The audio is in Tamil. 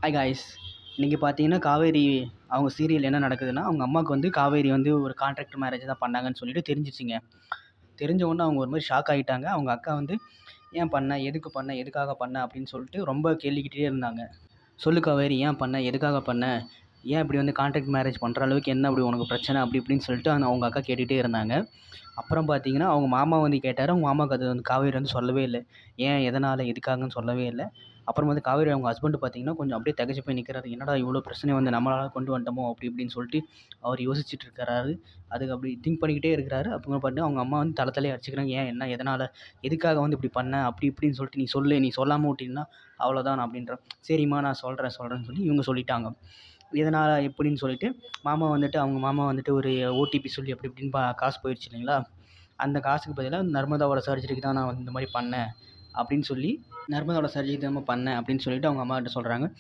Hi guys. இன்றைக்கி பார்த்தீங்கன்னா காவேரி அவங்க சீரியல் என்ன நடக்குதுன்னா, அவங்க அம்மாவுக்கு வந்து காவேரி வந்து ஒரு கான்ட்ராக்ட் மேரேஜ் தான் பண்ணாங்கன்னு சொல்லிட்டு தெரிஞ்சிச்சுங்க. தெரிஞ்ச உடனே அவங்க ஒரு மாதிரி ஷாக் ஆகிட்டாங்க. அவங்க அக்கா வந்து ஏன் பண்ண, எதுக்கு பண்ண, எதுக்காக பண்ண அப்படின்னு சொல்லிட்டு ரொம்ப கேள்விக்கிட்டே இருந்தாங்க. சொல்லு காவேரி, ஏன் பண்ண, எதுக்காக பண்ண, ஏன் இப்படி வந்து கான்ட்ராக்ட் மேரேஜ் பண்ணுற அளவுக்கு என்ன அப்படி உனக்கு பிரச்சனை அப்படி இப்படின்னு சொல்லிட்டு அவங்க அக்கா கேட்டுகிட்டே இருந்தாங்க. அப்புறம் பார்த்தீங்கன்னா அவங்க மாமா வந்து கேட்டார். அவங்க மாமாவுக்கு அது வந்து காவேரி வந்து சொல்லவே இல்லை. ஏன், எதனால், எதுக்காகன்னு சொல்லவே இல்லை. அப்புறம் வந்து காவேரி அவங்க ஹஸ்பண்ட் பார்த்தீங்கன்னா கொஞ்சம் அப்படியே திகைச்சு போய் நிற்கிறாரு. என்னடா இவ்வளோ பிரச்சனை வந்து நம்மளால கொண்டு வந்துட்டோமோ அப்படி இப்படின்னு சொல்லிட்டு அவர் யோசிச்சுட்டு இருக்கிறாரு. அதுக்கு அப்படி திங்க் பண்ணிக்கிட்டே இருக்கிறாரு. அப்புறம் பார்த்து அவங்க அம்மா வந்து தலையே அடிச்சுக்கிறாங்க. ஏன், என்ன, எதனால், எதுக்காக வந்து இப்படி பண்ண அப்படி இப்படின்னு சொல்லிட்டு நீ சொல்லு, நீ சொல்லாமல் விட்டீங்கன்னா அவ்வளோதான் நான் அப்படின்றேன். சரிம்மா நான் சொல்கிறேன்னு சொல்லி இவங்க சொல்லிட்டாங்க. எதனால் எப்படின்னு சொல்லிட்டு அவங்க மாமா வந்துட்டு ஒரு ஓடிபி சொல்லி அப்படி இப்படின்னு காசு போயிடுச்சு இல்லைங்களா, அந்த காசுக்கு பதிலாக நர்மதாவோட சர்ஜரிக்கு தான் நான் வந்து இந்த மாதிரி பண்ணேன் அப்படின்னு சொல்லி, நர்மதாவோட சர்ஜரிக்கு தான் பண்ணேன் அப்படின்னு சொல்லிட்டு அவங்க அம்மாகிட்ட சொல்கிறாங்க.